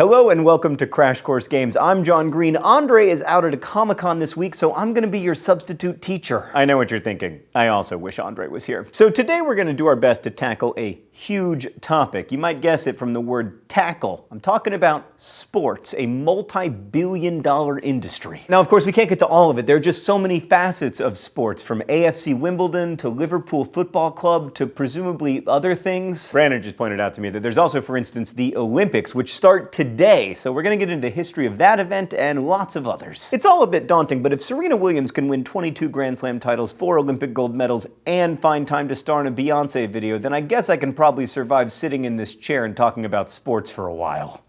Hello and welcome to Crash Course Games. I'm John Green. Andre is out at a Comic-Con this week, so I'm going to be your substitute teacher. I know what you're thinking. I also wish Andre was here. So today we're going to do our best to tackle a huge topic. You might guess it from the word tackle. I'm talking about sports, a multi-billion-dollar industry. Now, of course, we can't get to all of it. There are just so many facets of sports, from AFC Wimbledon to Liverpool Football Club to presumably other things. Brandon just pointed out to me that there's also, for instance, the Olympics, which start today. So we're going to get into the history of that event and lots of others. It's all a bit daunting, but if Serena Williams can win 22 Grand Slam titles, 4 Olympic gold medals, and find time to star in a Beyonce video, then I guess I can probably survive sitting in this chair and talking about sports for a while.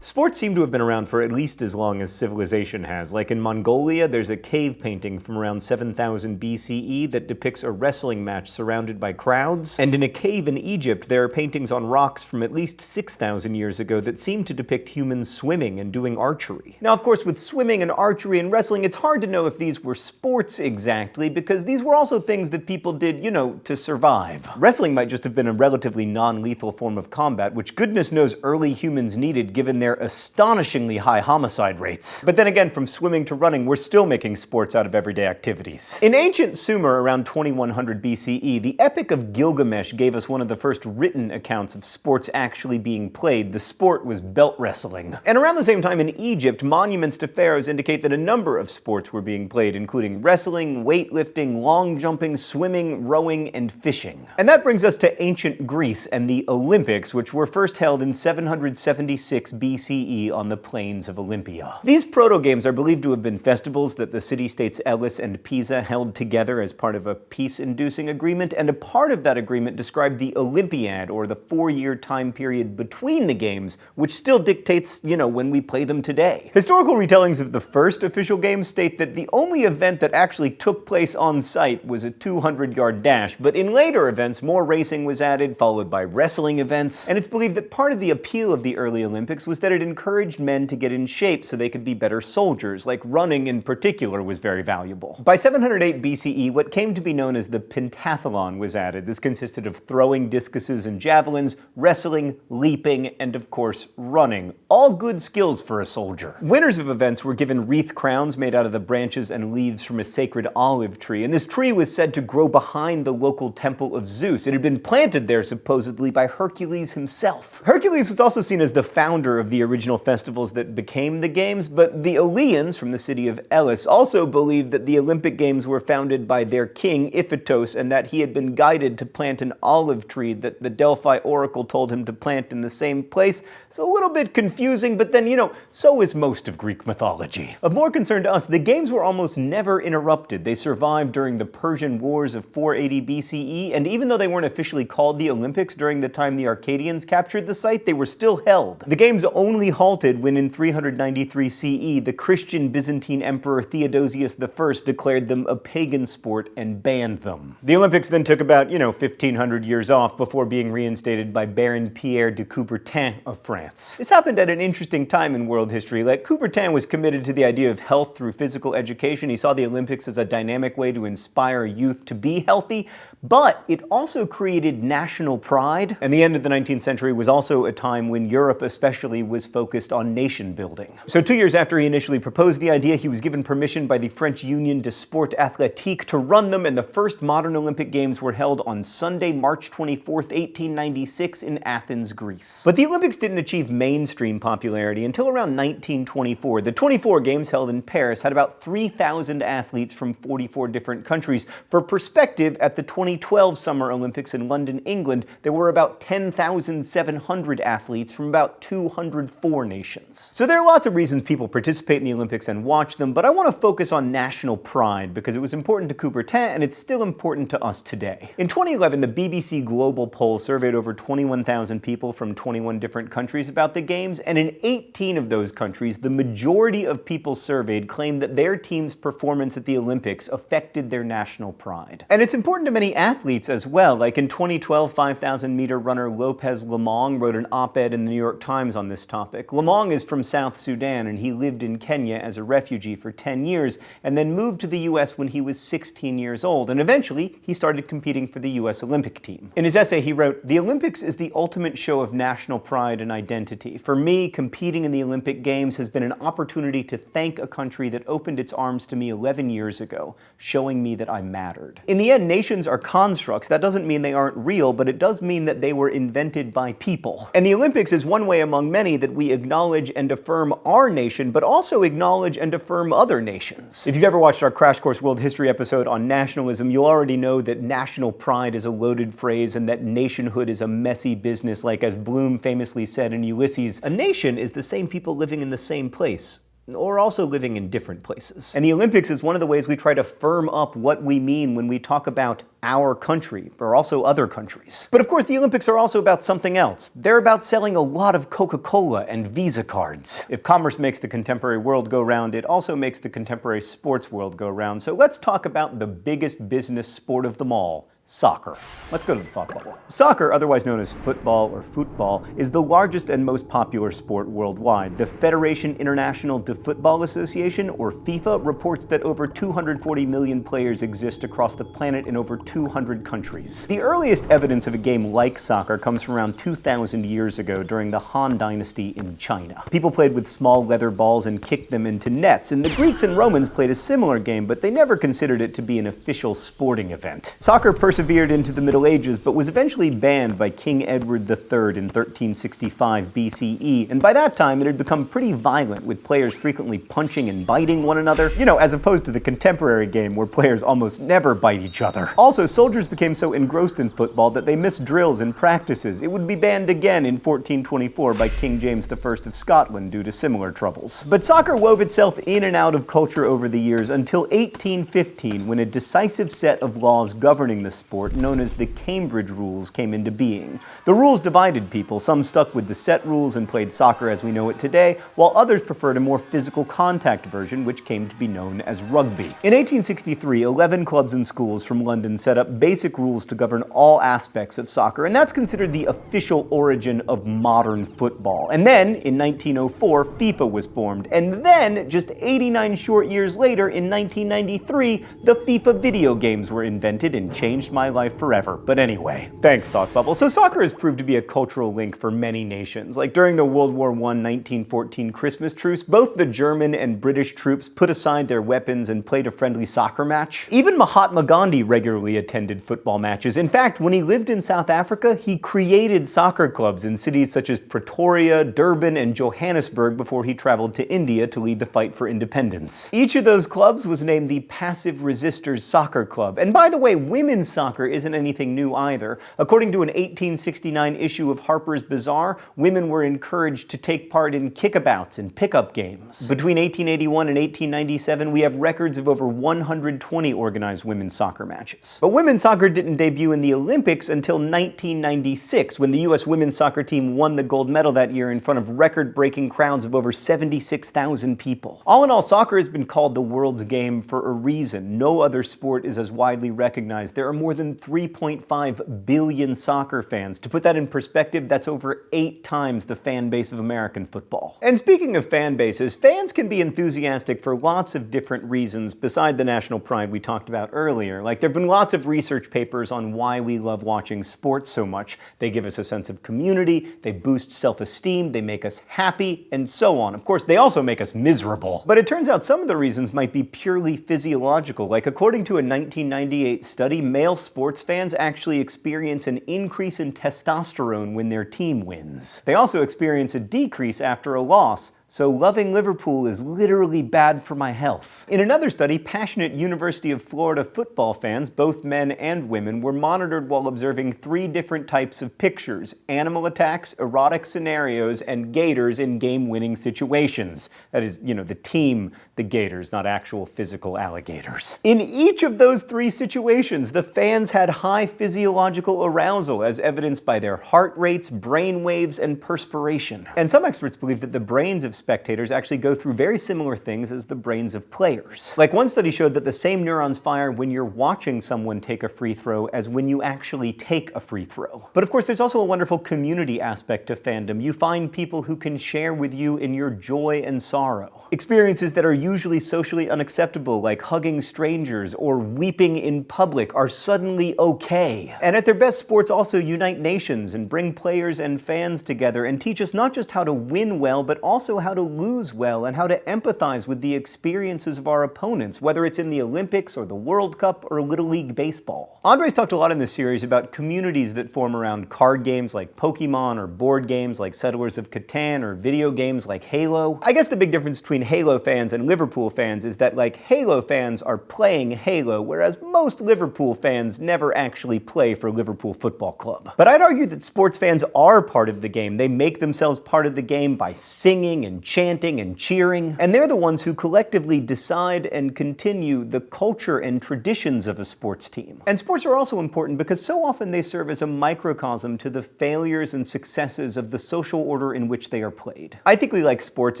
Sports seem to have been around for at least as long as civilization has. Like in Mongolia, there's a cave painting from around 7000 BCE that depicts a wrestling match surrounded by crowds. And in a cave in Egypt, there are paintings on rocks from at least 6,000 years ago that seem to depict humans swimming and doing archery. Now, of course, with swimming and archery and wrestling, it's hard to know if these were sports exactly, because these were also things that people did, to survive. Wrestling might just have been a relatively non-lethal form of combat, which goodness knows early humans needed given their astonishingly high homicide rates. But then again, from swimming to running, we're still making sports out of everyday activities. In ancient Sumer around 2100 BCE, the Epic of Gilgamesh gave us one of the first written accounts of sports actually being played. The sport was belt wrestling. And around the same time in Egypt, monuments to pharaohs indicate that a number of sports were being played, including wrestling, weightlifting, long jumping, swimming, rowing, and fishing. And that brings us to ancient Greece and the Olympics, which were first held in 776 BCE on the plains of Olympia. These proto-games are believed to have been festivals that the city-states Elis and Pisa held together as part of a peace-inducing agreement, and a part of that agreement described the Olympiad, or the 4-year time period between the games, which still dictates, when we play them today. Historical retellings of the first official games state that the only event that actually took place on site was a 200-yard dash, but in later events, more racing was added, followed by wrestling events, and it's believed that part of the appeal of the early Olympics was that it encouraged men to get in shape so they could be better soldiers, like running in particular was very valuable. By 708 BCE, what came to be known as the pentathlon was added. This consisted of throwing discuses and javelins, wrestling, leaping, and of course, running. All good skills for a soldier. Winners of events were given wreath crowns made out of the branches and leaves from a sacred olive tree, and this tree was said to grow behind the local temple of Zeus. It had been planted there supposedly by Hercules himself. Hercules was also seen as the founder of the original festivals that became the games, but the Eleans from the city of Elis also believed that the Olympic Games were founded by their king, Iphitos, and that he had been guided to plant an olive tree that the Delphi oracle told him to plant in the same place. It's a little bit confusing, but then, so is most of Greek mythology. Of more concern to us, the games were almost never interrupted. They survived during the Persian Wars of 480 BCE, and even though they weren't officially called the Olympics during the time the Arcadians captured the site, they were still held. The games only halted when in 393 CE, the Christian Byzantine Emperor Theodosius I declared them a pagan sport and banned them. The Olympics then took about, 1500 years off before being reinstated by Baron Pierre de Coubertin of France. This happened at an interesting time in world history. Coubertin was committed to the idea of health through physical education. He saw the Olympics as a dynamic way to inspire youth to be healthy, but it also created national pride. And the end of the 19th century was also a time when Europe especially was focused on nation building. So 2 years after he initially proposed the idea, he was given permission by the French Union de Sport Athlétique to run them, and the first modern Olympic Games were held on Sunday, March 24th, 1896 in Athens, Greece. But the Olympics didn't achieve mainstream popularity until around 1924. The 24 games held in Paris had about 3,000 athletes from 44 different countries. For perspective, at the 2012 Summer Olympics in London, England, there were about 10,700 athletes from about 204 nations. So there are lots of reasons people participate in the Olympics and watch them, but I want to focus on national pride because it was important to Coubertin and it's still important to us today. In 2011, the BBC Global Poll surveyed over 21,000 people from 21 different countries about the Games, and in 18 of those countries, the majority of people surveyed claimed that their team's performance at the Olympics affected their national pride. And it's important to many athletes as well. Like in 2012, 5,000-meter runner Lopez Lemong wrote an op-ed in the New York Times on this topic. topic. Lamong is from South Sudan, and he lived in Kenya as a refugee for 10 years, and then moved to the US when he was 16 years old, and eventually he started competing for the US Olympic team. In his essay, he wrote, "The Olympics is the ultimate show of national pride and identity. For me, competing in the Olympic Games has been an opportunity to thank a country that opened its arms to me 11 years ago, showing me that I mattered." In the end, nations are constructs. That doesn't mean they aren't real, but it does mean that they were invented by people. And the Olympics is one way among many that we acknowledge and affirm our nation, but also acknowledge and affirm other nations. If you've ever watched our Crash Course World History episode on nationalism, you'll already know that national pride is a loaded phrase and that nationhood is a messy business. Like as Bloom famously said in Ulysses, a nation is the same people living in the same place, or also living in different places. And the Olympics is one of the ways we try to firm up what we mean when we talk about our country, or also other countries. But of course, the Olympics are also about something else. They're about selling a lot of Coca-Cola and Visa cards. If commerce makes the contemporary world go round, it also makes the contemporary sports world go round. So let's talk about the biggest business sport of them all, soccer. Let's go to the thought bubble. Soccer, otherwise known as football or football, is the largest and most popular sport worldwide. The Fédération Internationale de Football Association, or FIFA, reports that over 240 million players exist across the planet in over 200 countries. The earliest evidence of a game like soccer comes from around 2,000 years ago during the Han Dynasty in China. People played with small leather balls and kicked them into nets, and the Greeks and Romans played a similar game, but they never considered it to be an official sporting event. Soccer persevered into the Middle Ages, but was eventually banned by King Edward III in 1365 BCE, and by that time it had become pretty violent, with players frequently punching and biting one another, as opposed to the contemporary game where players almost never bite each other. Also, soldiers became so engrossed in football that they missed drills and practices. It would be banned again in 1424 by King James I of Scotland due to similar troubles. But soccer wove itself in and out of culture over the years until 1815, when a decisive set of laws governing the sport, known as the Cambridge Rules, came into being. The rules divided people. Some stuck with the set rules and played soccer as we know it today, while others preferred a more physical contact version, which came to be known as rugby. In 1863, 11 clubs and schools from London set up basic rules to govern all aspects of soccer, and that's considered the official origin of modern football. And then, in 1904, FIFA was formed, and then, just 89 short years later, in 1993, the FIFA video games were invented and changed my life forever. But anyway, thanks, Thought Bubble. So soccer has proved to be a cultural link for many nations. Like during the World War I 1914 Christmas truce, both the German and British troops put aside their weapons and played a friendly soccer match. Even Mahatma Gandhi regularly attended football matches. In fact, when he lived in South Africa, he created soccer clubs in cities such as Pretoria, Durban, and Johannesburg before he traveled to India to lead the fight for independence. Each of those clubs was named the Passive Resistors Soccer Club. And by the way, women's soccer isn't anything new either. According to an 1869 issue of Harper's Bazaar, women were encouraged to take part in kickabouts and pickup games. Between 1881 and 1897, we have records of over 120 organized women's soccer matches. But women's soccer didn't debut in the Olympics until 1996, when the US women's soccer team won the gold medal that year in front of record-breaking crowds of over 76,000 people. All in all, soccer has been called the world's game for a reason. No other sport is as widely recognized. There are more than 3.5 billion soccer fans. To put that in perspective, that's over 8 times the fan base of American football. And speaking of fan bases, fans can be enthusiastic for lots of different reasons beside the national pride we talked about earlier. Like, there have been lots of research papers on why we love watching sports so much. They give us a sense of community, they boost self-esteem, they make us happy, and so on. Of course, they also make us miserable. But it turns out some of the reasons might be purely physiological. Like, according to a 1998 study, male sports fans actually experience an increase in testosterone when their team wins. They also experience a decrease after a loss. So loving Liverpool is literally bad for my health. In another study, passionate University of Florida football fans, both men and women, were monitored while observing 3 different types of pictures: animal attacks, erotic scenarios, and gators in game-winning situations. That is, the team, the gators, not actual physical alligators. In each of those 3 situations, the fans had high physiological arousal, as evidenced by their heart rates, brain waves, and perspiration. And some experts believe that the brains of spectators actually go through very similar things as the brains of players. Like, one study showed that the same neurons fire when you're watching someone take a free throw as when you actually take a free throw. But of course, there's also a wonderful community aspect to fandom. You find people who can share with you in your joy and sorrow. Experiences that are usually socially unacceptable, like hugging strangers or weeping in public, are suddenly okay. And at their best, sports also unite nations and bring players and fans together and teach us not just how to win well, but also how to lose well and how to empathize with the experiences of our opponents, whether it's in the Olympics or the World Cup or Little League Baseball. Andre's talked a lot in this series about communities that form around card games like Pokemon, or board games like Settlers of Catan, or video games like Halo. I guess the big difference between Halo fans and Liverpool fans is that, like, Halo fans are playing Halo, whereas most Liverpool fans never actually play for Liverpool Football Club. But I'd argue that sports fans are part of the game. They make themselves part of the game by singing and chanting and cheering, and they're the ones who collectively decide and continue the culture and traditions of a sports team. And sports are also important because so often they serve as a microcosm to the failures and successes of the social order in which they are played. I think we like sports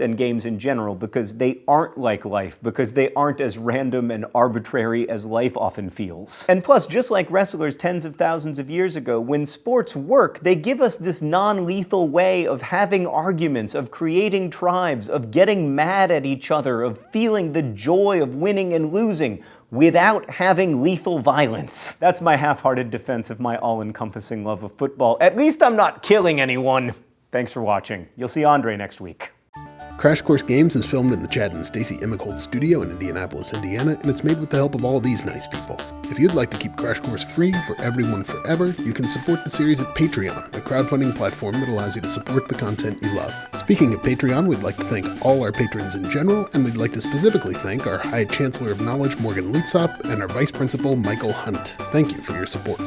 and games in general because they aren't like life, because they aren't as random and arbitrary as life often feels. And plus, just like wrestlers tens of thousands of years ago, when sports work, they give us this non-lethal way of having arguments, of creating tribes, of getting mad at each other, of feeling the joy of winning and losing, without having lethal violence. That's my half-hearted defense of my all-encompassing love of football. At least I'm not killing anyone. Thanks for watching. You'll see Andre next week. Crash Course Games is filmed in the Chad and Stacy Emighold studio in Indianapolis, Indiana, and it's made with the help of all these nice people. If you'd like to keep Crash Course free for everyone forever, you can support the series at Patreon, a crowdfunding platform that allows you to support the content you love. Speaking of Patreon, we'd like to thank all our patrons in general, and we'd like to specifically thank our High Chancellor of Knowledge, Morgan Lietzop, and our Vice Principal, Michael Hunt. Thank you for your support.